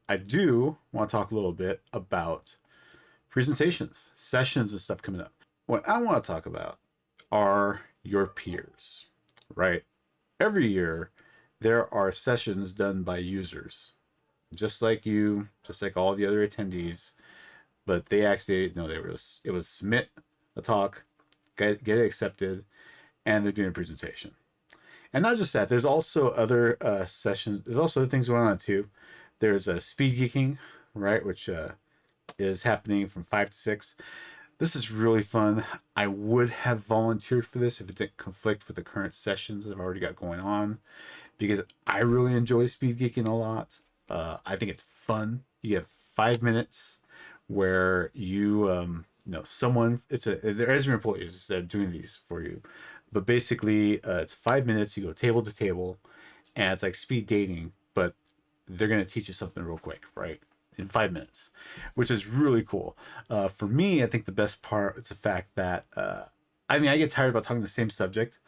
I do want to talk a little bit about presentations, sessions, and stuff coming up. What I want to talk about are your peers, right? Every year, there are sessions done by users, just like you, just like all the other attendees, but they actually, no, it was submit a talk, get it accepted, and they're doing a presentation. And not just that, there's also other sessions. There's also other things going on too. There's a speed geeking, right, which is happening from 5 to 6. This is really fun. I would have volunteered for this if it didn't conflict with the current sessions that I've already got going on, because I really enjoy speed geeking a lot. I think it's fun. You have 5 minutes where someone, they're Esri employees that are doing these for you. But basically, it's 5 minutes. You go table to table, and it's like speed dating, but they're going to teach you something real quick, right? In 5 minutes, which is really cool. For me, I think the best part is the fact that, I get tired about talking the same subject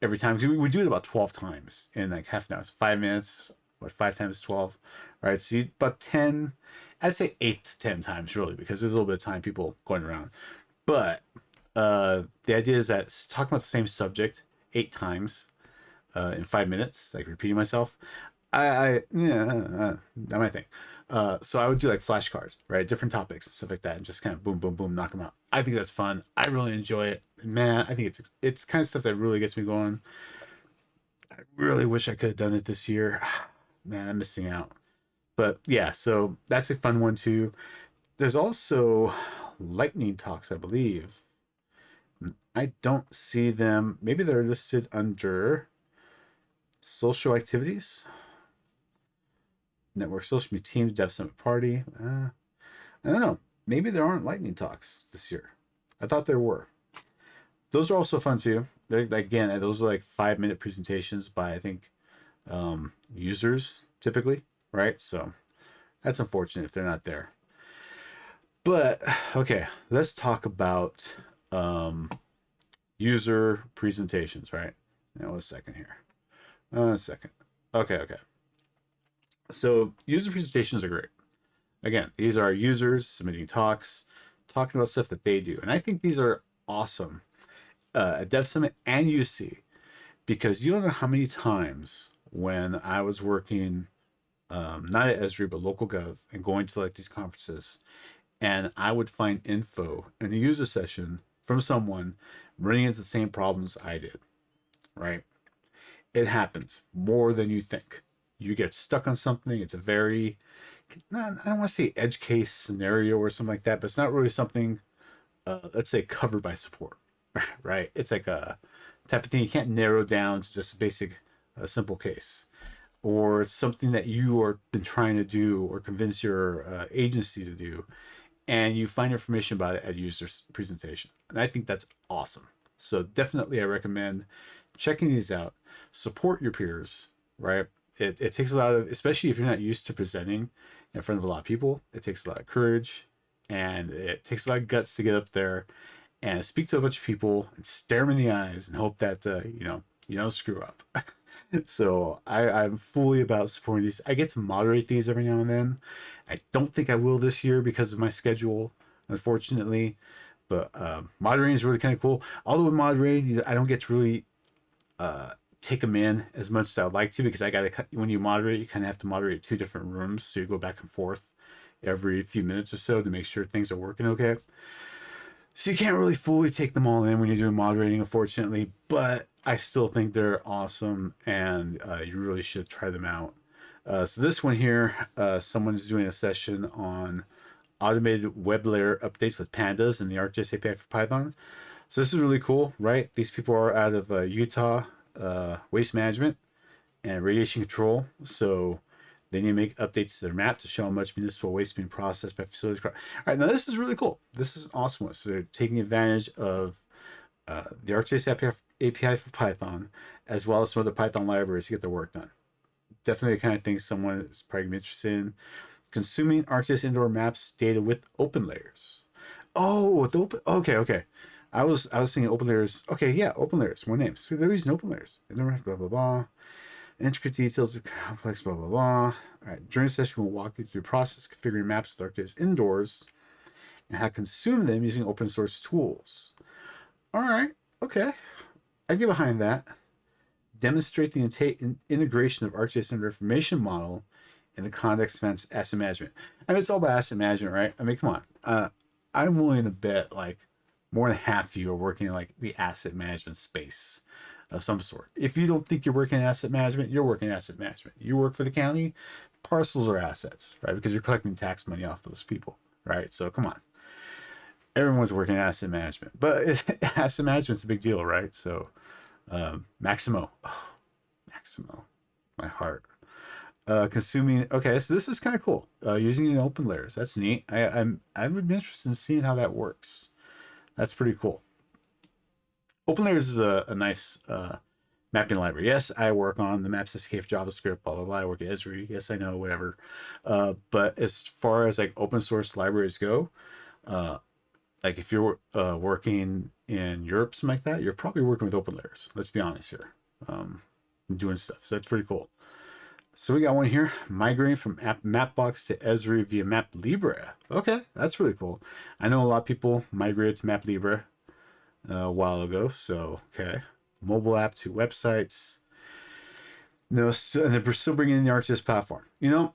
every time. We do it about 12 times in like half an hour. It's 5 minutes, 5 times 12, right? So about 10, I'd say 8 to 10 times really, because there's a little bit of time people going around. But the idea is that it's talking about the same subject 8 times in 5 minutes, like repeating myself. That might think. So I would do like flashcards, right? Different topics and stuff like that, and just kind of boom, boom, boom, knock them out. I think that's fun. I really enjoy it, man. I think it's kind of stuff that really gets me going. I really wish I could have done it this year. Man, I'm missing out. But yeah, so that's a fun one too. There's also lightning talks, I believe. I don't see them. Maybe they're listed under social activities, network, social media teams, DevSummit party. I don't know. Maybe there aren't lightning talks this year. I thought there were. Those are also fun too. They're, again, those are like 5 minute presentations by, I think, users typically, right? So that's unfortunate if they're not there. But okay, let's talk about user presentations, right? Now, a second here. A second. Okay. So user presentations are great. Again, these are users submitting talks, talking about stuff that they do. And I think these are awesome at DevSummit and UC, because you don't know how many times when I was working, not at Esri, but local gov, and going to like these conferences, and I would find info in a user session from someone running into the same problems I did, right? It happens more than you think. You get stuck on something. It's a very, I don't want to say edge case scenario or something like that, but it's not really something, let's say, covered by support, right? It's like a type of thing you can't narrow down to just a basic, simple case. Or it's something that you are been trying to do or convince your agency to do, and you find information about it at user's presentation. And I think that's awesome. So definitely I recommend checking these out. Support your peers, right? It takes a lot of, especially if you're not used to presenting in front of a lot of people, it takes a lot of courage, and it takes a lot of guts to get up there and speak to a bunch of people and stare them in the eyes and hope that, you don't screw up. So I'm fully about supporting these. I get to moderate these every now and then. I don't think I will this year because of my schedule, unfortunately. But moderating is really kind of cool. Although with moderating, I don't get to really take them in as much as I would like to, because when you moderate, you kind of have to moderate 2 different rooms. So you go back and forth every few minutes or so to make sure things are working okay. So you can't really fully take them all in when you're doing moderating, unfortunately, but I still think they're awesome, and you really should try them out. So this one here, someone's doing a session on automated web layer updates with pandas and the ARCJ API for Python. So this is really cool, right? These people are out of Utah waste management and radiation control. So they need to make updates to their map to show how much municipal waste being processed by facilities. All right, now this is really cool. This is an awesome one. So they're taking advantage of the ARCJ API for Python, as well as some other Python libraries to get their work done. Definitely the kind of thing someone is probably gonna be interested in. Consuming ArcGIS indoor maps data with OpenLayers. Oh, okay. I was thinking OpenLayers. Okay, yeah, OpenLayers. More names. So they're using OpenLayers. And then blah blah blah. Intricate details of complex, blah, blah, blah. All right. During the session, we'll walk you through the process of configuring maps with ArcJS indoors and how to consume them using open source tools. All right. Okay. I get behind that. Demonstrate the integration of ArcJS under information model in the context of asset management. I mean, it's all about asset management, right? I mean, come on. I'm willing to bet like more than half of you are working in like the asset management space of some sort. If you don't think you're working in asset management, you're working in asset management. You work for the county, parcels are assets, right? Because you're collecting tax money off those people, right? So come on. Everyone's working in asset management, but asset management's a big deal, right? So Maximo, Maximo, my heart. Consuming. Okay, so this is kind of cool. Using in OpenLayers, that's neat. I would be interested in seeing how that works. That's pretty cool. OpenLayers is a nice mapping library. Yes, I work on the Maps SDK for JavaScript. Blah blah blah. I work at Esri. Yes, I know, whatever. But as far as like open source libraries go, like if you're working in Europe, something like that, you're probably working with OpenLayers. Let's be honest here. Doing stuff. So that's pretty cool. So we got one here, migrating from Mapbox to Esri via Map Libra. Okay, that's really cool. I know a lot of people migrated to Map Libra a while ago. So, okay. Mobile app to websites. No, so, and they're still bringing in the ArcGIS platform. You know,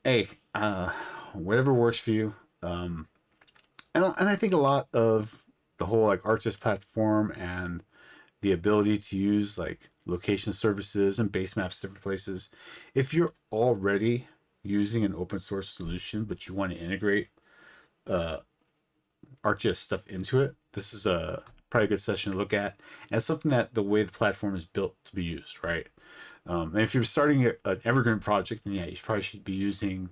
hey, whatever works for you. And I think a lot of the whole like ArcGIS platform and the ability to use like location services and base maps different places. If you're already using an open source solution, but you want to integrate ArcGIS stuff into it, this is probably a good session to look at. And it's something that the way the platform is built to be used, right? And if you're starting an evergreen project, then yeah, you probably should be using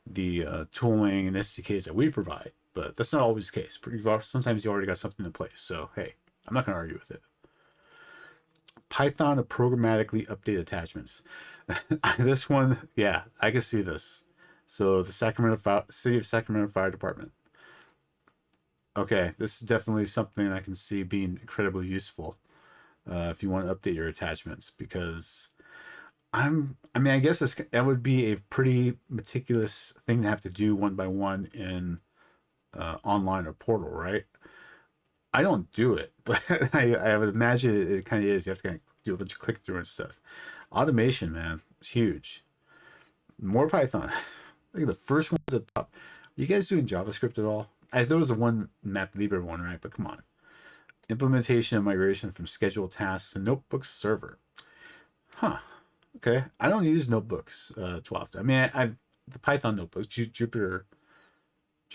the tooling and SDKs that we provide. But that's not always the case. Sometimes you already got something in place. So hey, I'm not going to argue with it. Python to programmatically update attachments. This one, yeah, I can see this. So the City of Sacramento Fire Department. Okay, this is definitely something I can see being incredibly useful if you want to update your attachments, because I guess that would be a pretty meticulous thing to have to do one by one in online or portal, right? I don't do it, but I would imagine it kind of is. You have to kind of do a bunch of click through and stuff. Automation, man, it's huge. More Python. Look at the first one at the top. Are you guys doing JavaScript at all? I know there's a one Map Libra one, right? But come on. Implementation and migration from scheduled tasks to notebook server. Huh. Okay. I don't use notebooks too often. I mean, I've the Python notebooks, Jupyter,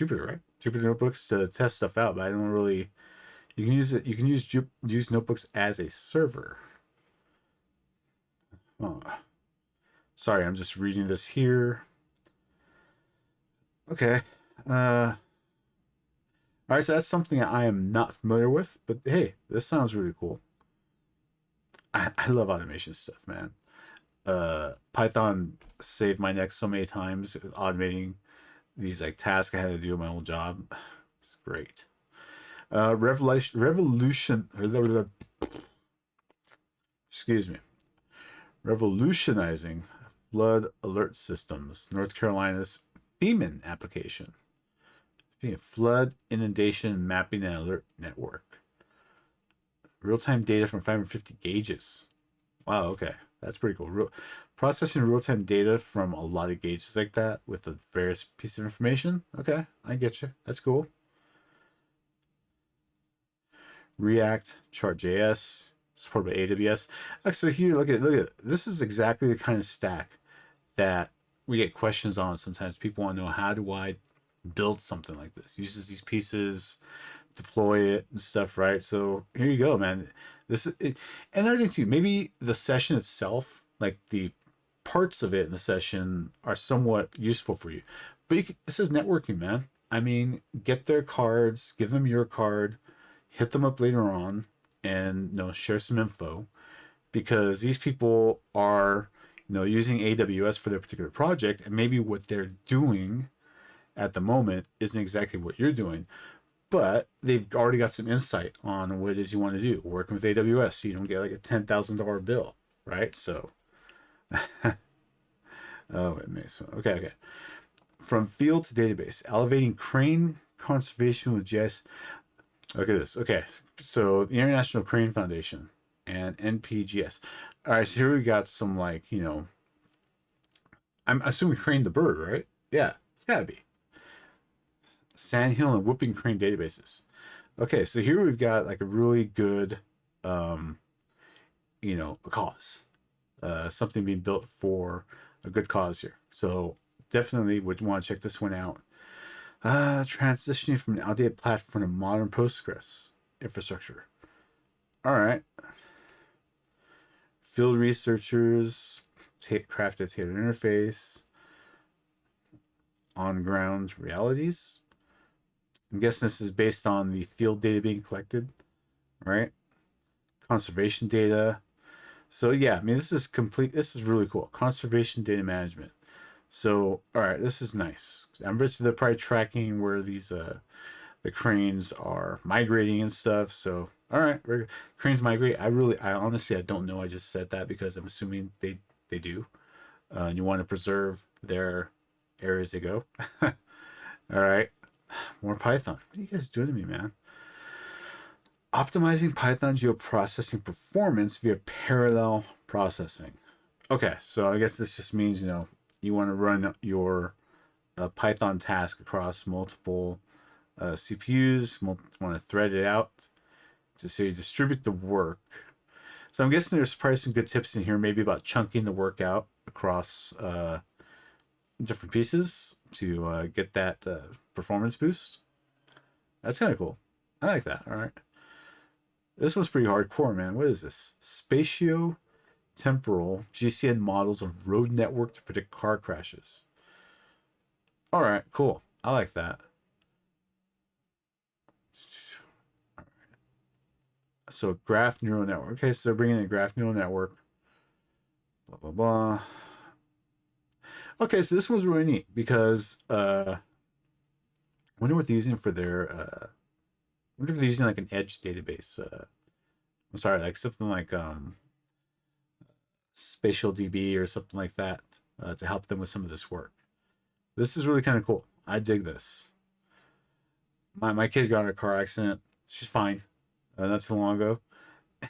right? Jupyter notebooks to test stuff out, but I don't really. You can use it. You can use notebooks as a server. Oh. Sorry, I'm just reading this here. Okay. All right, so that's something I am not familiar with, but hey, this sounds really cool. I love automation stuff, man. Python saved my neck so many times automating these like tasks I had to do in my old job. It's great. Revolution. Excuse me. Revolutionizing flood alert systems. North Carolina's FEMA application. Flood inundation mapping and alert network. Real-time data from 550 gauges. Wow, okay. That's pretty cool. Processing real-time data from a lot of gauges like that with the various pieces of information. Okay, I get you. That's cool. React, Chart.js, supported by AWS. Actually, here, look at this is exactly the kind of stack that we get questions on sometimes. People want to know, how do I build something like this? Uses these pieces, deploy it and stuff, right? So here you go, man. This is it. And another thing too, maybe the session itself, like the parts of it in the session, are somewhat useful for you. But this is networking, man. I mean, get their cards, give them your card, hit them up later on, and share some info, because these people are using AWS for their particular project, and maybe what they're doing at the moment isn't exactly what you're doing, but they've already got some insight on what it is you want to do, working with AWS, so you don't get like a $10,000 bill, right? So Oh, it makes okay, okay. From field to database, elevating crane conservation with Jess. Look at this. Okay, so the International Crane Foundation and NPGS. All right, so here we got some like I'm assuming crane the bird, right? Yeah, it's gotta be Sandhill and Whooping Crane databases. Okay, so here we've got like a really good, um, a cause, something being built for a good cause here. So definitely would want to check this one out. Transitioning from an outdated platform to modern Postgres infrastructure. All right. Field researchers craft a tailored interface. On ground realities. I'm guessing this is based on the field data being collected, right? Conservation data. So yeah, I mean this is complete. This is really cool. Conservation data management. So all right, this is nice. I'm bet they're probably tracking where these the cranes are migrating and stuff. So all right, cranes migrate. I honestly, I don't know. I just said that because I'm assuming they do. And you want to preserve their areas they go. All right, more Python. What are you guys doing to me, man? Optimizing Python geoprocessing performance via parallel processing. Okay, so I guess this just means you want to run your Python task across multiple CPUs. Want to thread it out to so you distribute the work. So I'm guessing there's probably some good tips in here, maybe about chunking the work out across different pieces to get that performance boost. That's kind of cool. I like that. All right. This was pretty hardcore, man. What is this? Spatio temporal GCN models of road network to predict car crashes. All right, cool. I like that. So graph neural network. Okay, so bringing in a graph neural network. Blah blah blah. Okay, so this was really neat because I wonder what they're using for their. I wonder if they're using like an edge database. I'm sorry, like something like Spatial DB or something like that to help them with some of this work. This is really kind of cool. I dig this. My kid got in a car accident. She's fine. Not too long ago,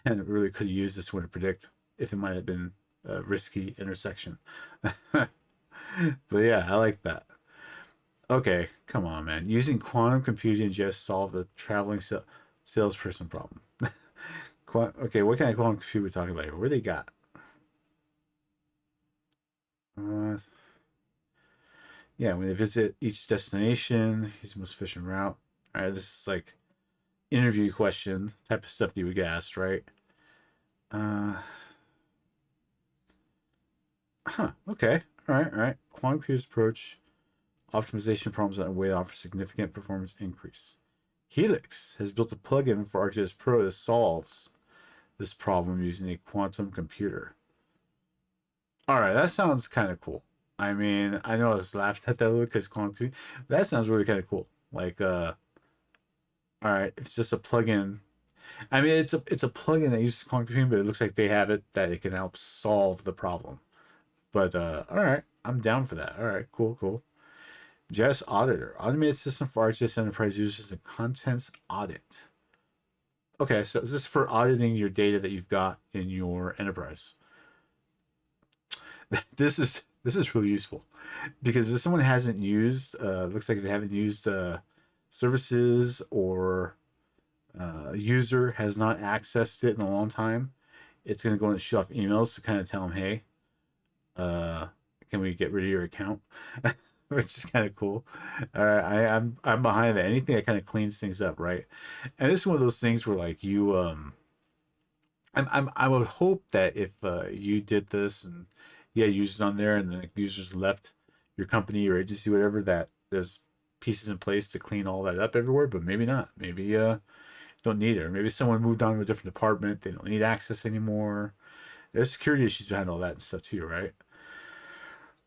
and it really could use this one to predict if it might have been a risky intersection. But yeah, I like that. Okay, come on, man. Using quantum computing just solve the traveling salesperson problem. Okay, what kind of quantum computer are we talking about here? Where they got? Uh, yeah, when they visit each destination, use the most efficient route. All right, this is like interview question type of stuff that you would get asked, right? Uh, Okay. All right. All right. Quantum computers approach optimization problems in a way that offers significant performance increase. Helix has built a plugin for ArcGIS Pro that solves this problem using a quantum computer. All right, that sounds kind of cool. I mean, I know I was laughing at that a little because quantum computing. That sounds really kind of cool. Like, all right, it's just a plugin. I mean, it's a plugin that uses quantum computing, but it looks like they have it that it can help solve the problem. But all right, I'm down for that. All right, cool, cool. Jess Auditor, automated system for ArcGIS enterprise users and contents audit. Okay, so is this for auditing your data that you've got in your enterprise? This is really useful because if someone hasn't used, looks like they haven't used services or user has not accessed it in a long time, it's going to go and shoot off emails to kind of tell them, hey, uh, can we get rid of your account? Which is kind of cool. All right, I'm behind that. Anything that kind of cleans things up, right? And this is one of those things where like you I would hope that if you did this and you had users on there and the users left your company or agency, whatever, that there's pieces in place to clean all that up everywhere, but maybe not. Maybe don't need it. Or maybe someone moved on to a different department. They don't need access anymore. There's security issues behind all that and stuff too, right?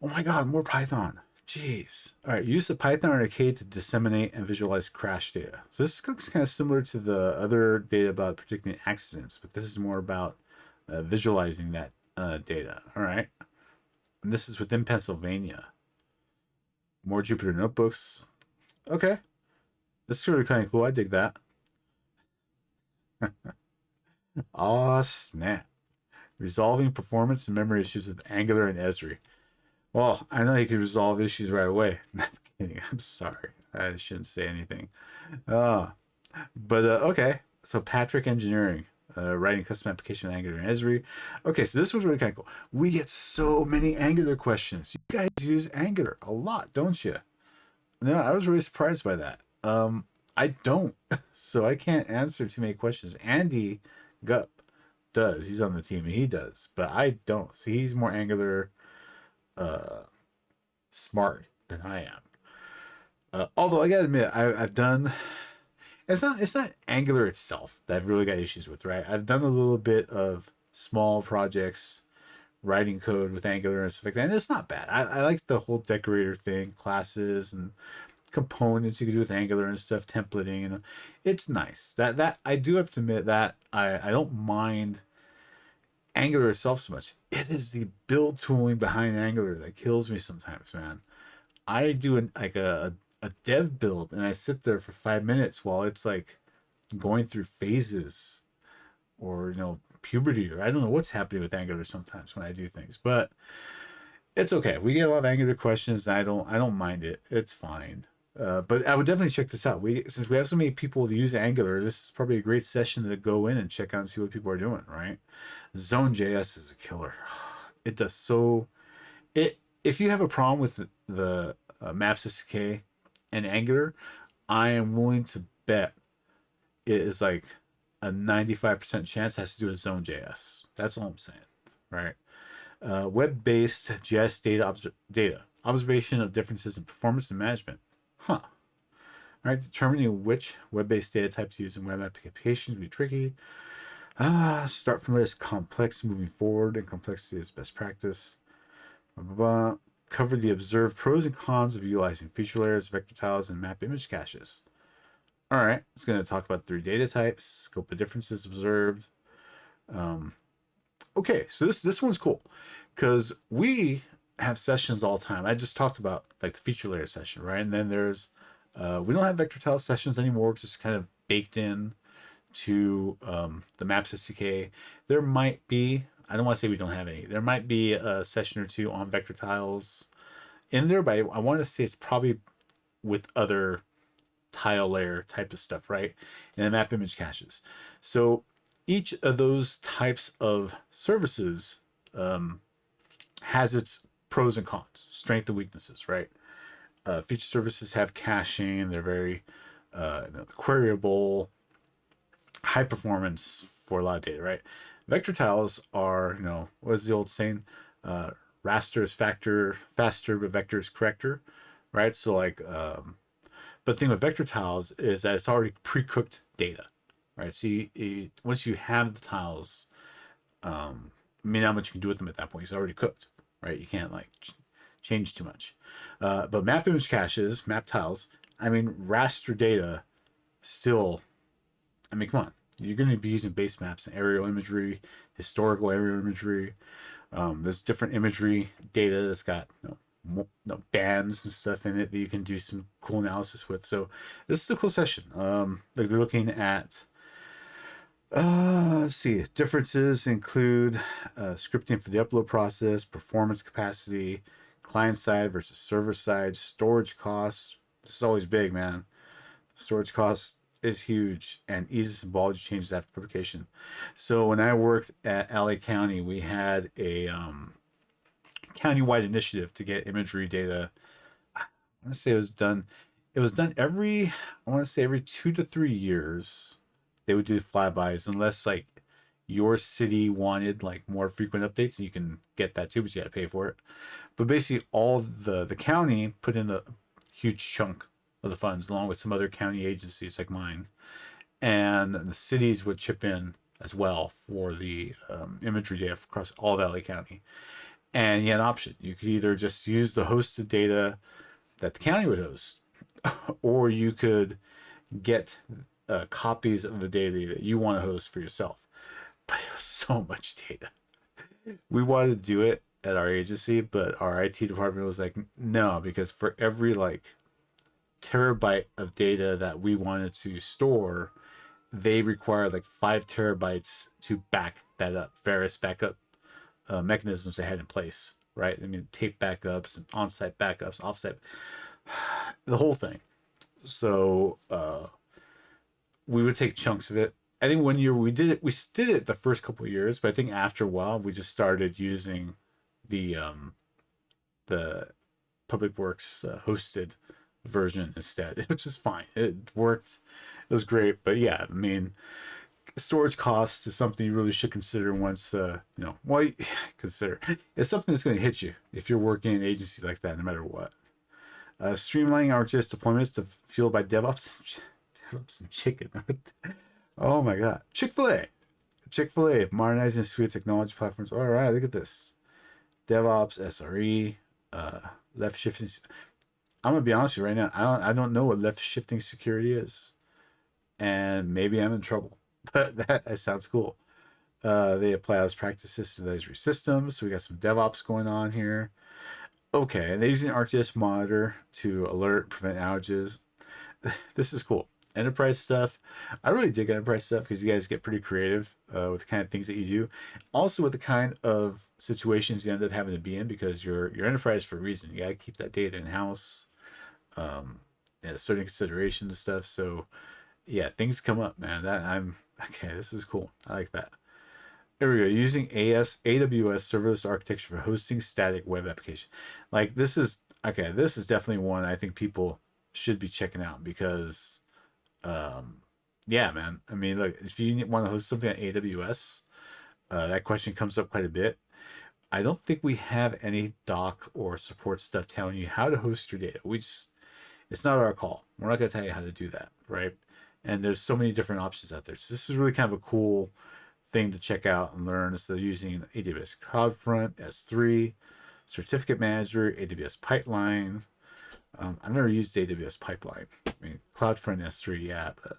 Oh my god, more Python. Jeez. All right, use the Python arcade to disseminate and visualize crash data. So this looks kind of similar to the other data about predicting accidents, but this is more about visualizing that data. All right. And this is within Pennsylvania. More Jupyter notebooks. Okay. This is really kind of cool. I dig that. Oh, snap. Resolving performance and memory issues with Angular and Esri. Well, I know you can resolve issues right away. I'm kidding. I'm sorry. I shouldn't say anything. Uh, but okay. So Patrick Engineering, writing custom application with Angular and Esri. Okay, so this was really kind of cool. We get so many Angular questions. You guys use Angular a lot, don't you? No, I was really surprised by that. I don't, so I can't answer too many questions. Andy Gup does. He's on the team and he does, but I don't. See, he's more Angular smart than I am. Although I gotta admit, I've done. It's not Angular itself that I've really got issues with, right? I've done a little bit of small projects, writing code with Angular and stuff like that, and it's not bad. I like the whole decorator thing, classes and components you can do with Angular and stuff, templating, and it's nice. That I do have to admit that I don't mind Angular itself so much. It is the build tooling behind Angular that kills me sometimes, man. I do a dev build and I sit there for 5 minutes while it's like going through phases or puberty, or I don't know what's happening with Angular sometimes when I do things, but it's okay. We get a lot of Angular questions and I don't mind it. It's fine. But I would definitely check this out. Since we have so many people that use Angular, this is probably a great session to go in and check out and see what people are doing, right? Zone.js is a killer. It does so. If you have a problem with the Maps SDK and Angular, I am willing to bet it is like a 95% chance has to do with Zone.js. That's all I'm saying, right? Web-based JS data observation of differences in performance and management. Huh. All right, determining which web-based data types to use in web applications will be tricky. Start from less complex moving forward, and complexity is best practice. Blah, blah, blah. Cover the observed pros and cons of utilizing feature layers, vector tiles, and map image caches. All right, it's going to talk about 3 data types, scope of differences observed. Okay, so this one's cool because we have sessions all the time. I just talked about like the feature layer session, right? And then there's we don't have vector tile sessions anymore, which is kind of baked in to the Maps SDK. There might be, I don't want to say we don't have any. There might be a session or two on vector tiles in there, but I want to say it's probably with other tile layer type of stuff, right? And the map image caches. So each of those types of services has its pros and cons, strength and weaknesses, right? Feature services have caching. They're very queryable, high performance for a lot of data, right? Vector tiles are, what is the old saying? Raster is faster, but vector is corrector, right? So like, but the thing with vector tiles is that it's already pre-cooked data, right? So once you have the tiles, I mean, not much you can do with them at that point. It's already cooked, right? You can't like change too much. But map image caches, map tiles, I mean, raster data still, I mean, come on. You're going to be using base maps and aerial imagery, historical aerial imagery. There's different imagery data that's got bands and stuff in it that you can do some cool analysis with. So this is a cool session. Like they're looking at, let's see, differences include scripting for the upload process, performance capacity, client side versus server side, storage costs. This is always big, man. Storage costs is huge, and easy symbology changes after publication. So when I worked at LA County, we had a county-wide initiative to get imagery data. I want to say it was done every, I want to say every 2 to 3 years. They would do flybys unless like your city wanted like more frequent updates, and you can get that too, but you got to pay for it. But basically all the county put in a huge chunk of the funds along with some other county agencies like mine, and the cities would chip in as well for the imagery data across all of LA County. And you had an option. You could either just use the hosted data that the county would host, or you could get copies of the data that you want to host for yourself. But it was so much data. We wanted to do it, at our agency, but our IT department was like, no, because for every like terabyte of data that we wanted to store, they require like 5 terabytes to back that up. Various backup mechanisms they had in place, right? I mean, tape backups, on-site backups, offsite, the whole thing. So we would take chunks of it. I think one year we did it. We did it the first couple of years, but I think after a while we just started using the public works hosted version instead, which is fine. It worked. It was great. But yeah, I mean, storage costs is something you really should consider once, well, consider. It's something that's going to hit you if you're working in an agency like that, no matter what. Streamlining ArcJS deployments to fueled by DevOps, DevOps and chicken. Oh my God. Chick-fil-A, modernizing a suite of technology platforms. All right, look at this. DevOps, SRE, left shifting. I'm gonna be honest with you right now. I don't know what left shifting security is, and maybe I'm in trouble. But that sounds cool. They apply best practices to the Esri systems. So we got some DevOps going on here. Okay, and they're using ArcGIS Monitor to alert, prevent outages. This is cool. Enterprise stuff. I really dig enterprise stuff because you guys get pretty creative with the kind of things that you do. Also with the kind of situations you end up having to be in because you're enterprise for a reason. You got to keep that data in house. Certain considerations and stuff. So yeah, things come up, man. Okay. This is cool. I like that. There we go. Using AWS serverless architecture for hosting static web application. Like this is okay. This is definitely one I think people should be checking out because, yeah, man. I mean, look, if you want to host something on AWS, that question comes up quite a bit. I don't think we have any doc or support stuff telling you how to host your data. It's not our call. We're not going to tell you how to do that, right? And there's so many different options out there. So this is really kind of a cool thing to check out and learn. So they're using AWS CloudFront, S3, Certificate Manager, AWS Pipeline. I've never used AWS Pipeline. I mean, CloudFront S3, yeah, but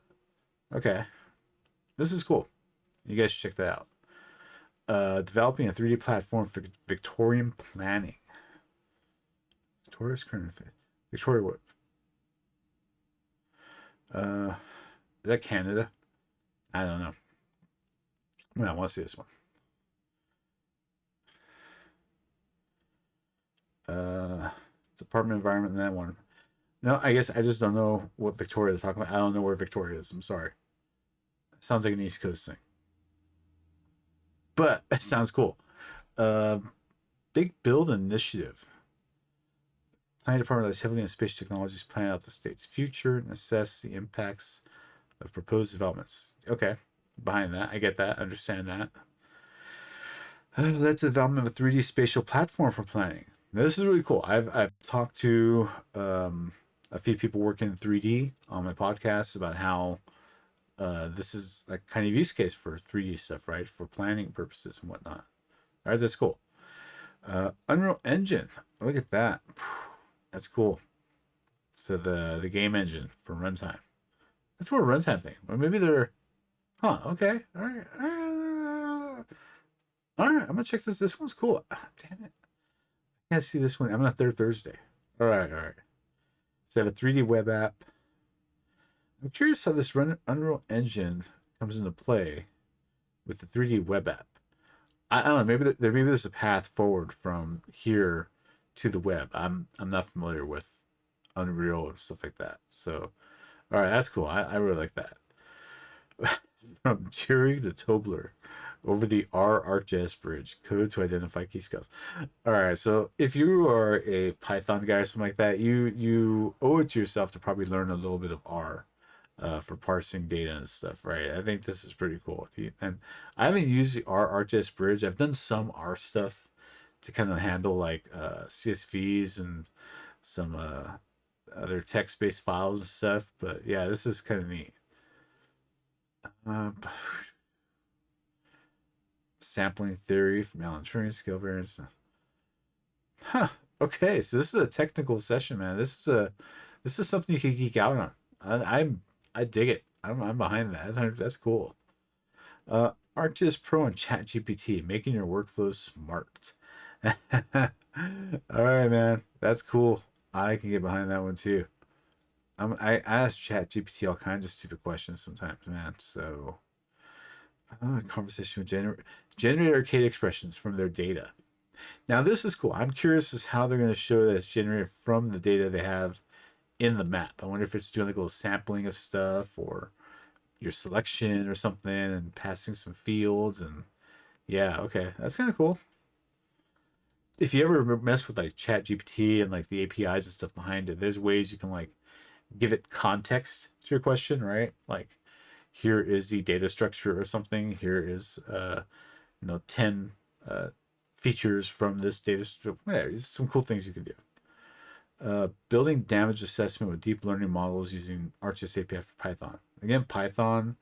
okay. This is cool. You guys should check that out. Developing a 3D platform for Victorian planning. Victoria's current Victoria what? Is that Canada? I don't know. I want to see this one. Department of Environment and that one. No, I guess I just don't know what Victoria is talking about. I don't know where Victoria is. I'm sorry. It sounds like an East Coast thing. But it sounds cool. Big build initiative. Planning department that's heavily in space technologies, plan out the state's future and assess the impacts of proposed developments. Okay, behind that, I get that, understand that. That's the development of a 3D spatial platform for planning. Now, this is really cool. I've talked to a few people working in 3D on my podcast about how this is like kind of use case for 3D stuff, right? For planning purposes and whatnot. All right, that's cool. Unreal Engine. Look at that. That's cool. So the game engine for runtime. That's more a runtime thing. Or maybe they're, okay. All right. All right. I'm gonna check this. This one's cool. Damn it. I can't see this one. I'm on a third Thursday. All right. So I have a 3D web app. I'm curious how this Unreal Engine comes into play with the 3D web app. I don't know. Maybe there's a path forward from here to the web. I'm not familiar with Unreal and stuff like that. So, all right, that's cool. I really like that. From Turing to Tobler, over the ARCJ Bridge, code to identify key skills. All right, so if you are a Python guy or something like that, you owe it to yourself to probably learn a little bit of R. For parsing data and stuff, right? I think this is pretty cool. And I haven't used the ArcJ Bridge. I've done some R stuff to kind of handle like CSVs and some other text-based files and stuff. But yeah, this is kind of neat. Sampling theory from Alan Turing, skill variance. Okay, so this is a technical session, man. This is something you can geek out on. I dig it. I'm behind that. That's cool. ArcGIS Pro and ChatGPT, making your workflows smart. All right, man. That's cool. I can get behind that one too. I ask ChatGPT all kinds of stupid questions sometimes, man. So, conversation with generate arcade expressions from their data. Now, this is cool. I'm curious as how they're going to show that it's generated from the data they have in the map. I wonder if it's doing like a little sampling of stuff or your selection or something and passing some fields. And yeah, okay, that's kind of cool. If you ever mess with like Chat GPT and like the APIs and stuff behind it, there's ways you can like give it context to your question, right? Like here is the data structure or something. Here is 10 features from this data structure. Yeah, there's some cool things you can do. Building damage assessment with deep learning models using ARCJ API for Python. Again, Python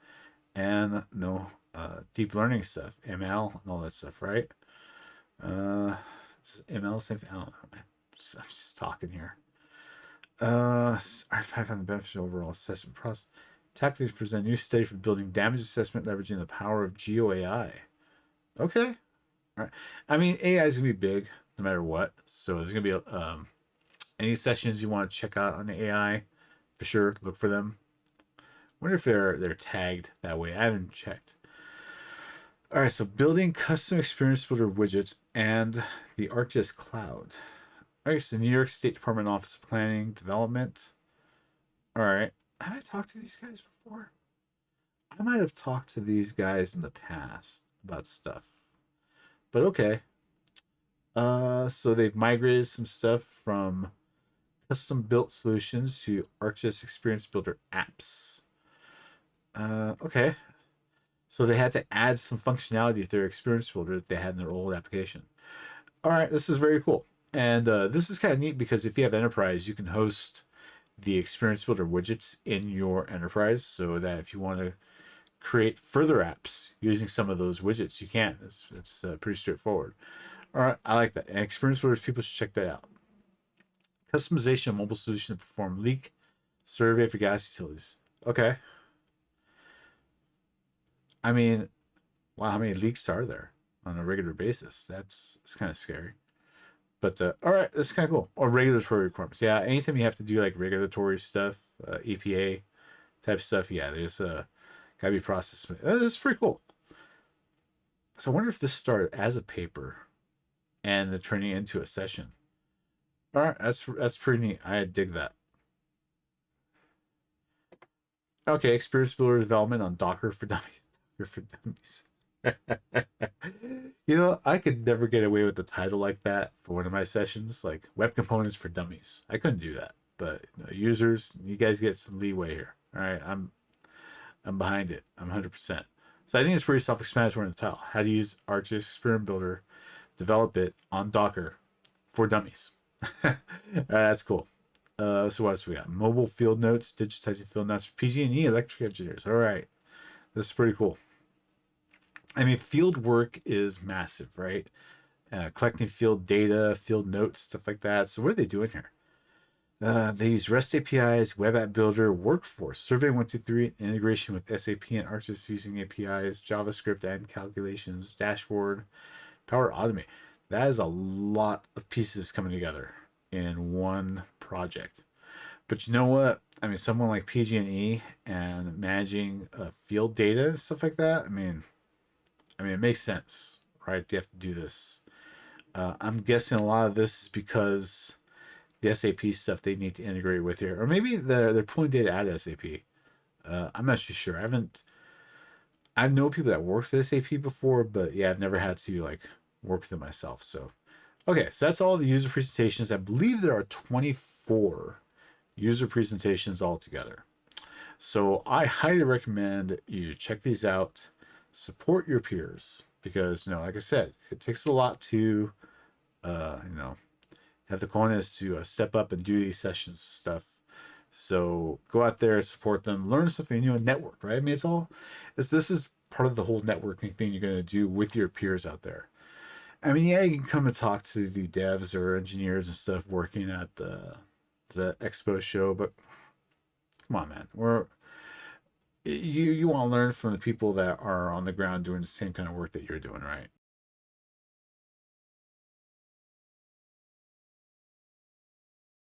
and deep learning stuff, ML and all that stuff, right? Is ML same thing? I don't know, man. I'm just talking here. Python the beneficial overall assessment process. Tactics present a new study for building damage assessment leveraging the power of GeoAI. Okay. All right. I mean, AI is gonna be big no matter what. So there's gonna be any sessions you want to check out on the AI, for sure. Look for them. Wonder if they're tagged that way. I haven't checked. All right, so building custom experience builder widgets and the ArcGIS cloud. All right, so New York State Department Office of Planning Development. All right, have I talked to these guys before? I might have talked to these guys in the past about stuff, but okay. So they've migrated some stuff from custom built solutions to ArcGIS Experience Builder apps. Okay. So they had to add some functionality to their Experience Builder that they had in their old application. All right, this is very cool. And this is kind of neat because if you have enterprise, you can host the Experience Builder widgets in your enterprise so that if you want to create further apps using some of those widgets, you can. It's pretty straightforward. All right, I like that. And Experience Builders, people should check that out. Customization of mobile solution to perform leak survey for gas utilities. Okay. I mean, wow, how many leaks are there on a regular basis? It's kind of scary. But all right, that's kind of cool. Or regulatory requirements. Yeah, anytime you have to do like regulatory stuff, EPA type stuff, yeah, there's gotta be processed. This is pretty cool. So I wonder if this started as a paper and then turning it into a session. All right, that's pretty neat. I dig that. Okay, experience builder development on Docker for Dummies. Docker for Dummies. I could never get away with the title like that for one of my sessions, like Web Components for Dummies. I couldn't do that, but users, you guys get some leeway here. All right, I'm behind it. I'm 100%. So I think it's pretty self-explanatory in the title. How to use ArcGIS Experiment Builder, develop it on Docker for Dummies. That's cool. So what else we got? Mobile field notes, digitizing field notes for PG&E electric engineers. All right, this is pretty cool. I mean, field work is massive, right? Collecting field data, field notes, stuff like that. So what are they doing here? They use REST APIs, Web App Builder, Workforce, Survey 123, integration with SAP and ArcGIS using APIs, JavaScript and calculations, dashboard, Power Automate. That is a lot of pieces coming together in one project. But you know what? I mean, someone like PG&E and managing field data and stuff like that. I mean, it makes sense, right? You have to do this. I'm guessing a lot of this is because the SAP stuff they need to integrate with here, or maybe they're pulling data out of SAP. I'm not too sure. I know people that worked with SAP before, but yeah, I've never had to like work with them myself. So, okay, so that's all the user presentations. I believe there are 24 user presentations altogether. So I highly recommend you check these out. Support your peers because like I said, it takes a lot to have the cojones to step up and do these sessions and stuff. So go out there, support them, learn something new, and network. Right? I mean, this is part of the whole networking thing you're going to do with your peers out there. I mean, yeah, you can come and talk to the devs or engineers and stuff working at the expo show, but come on, man, you want to learn from the people that are on the ground doing the same kind of work that you're doing, right?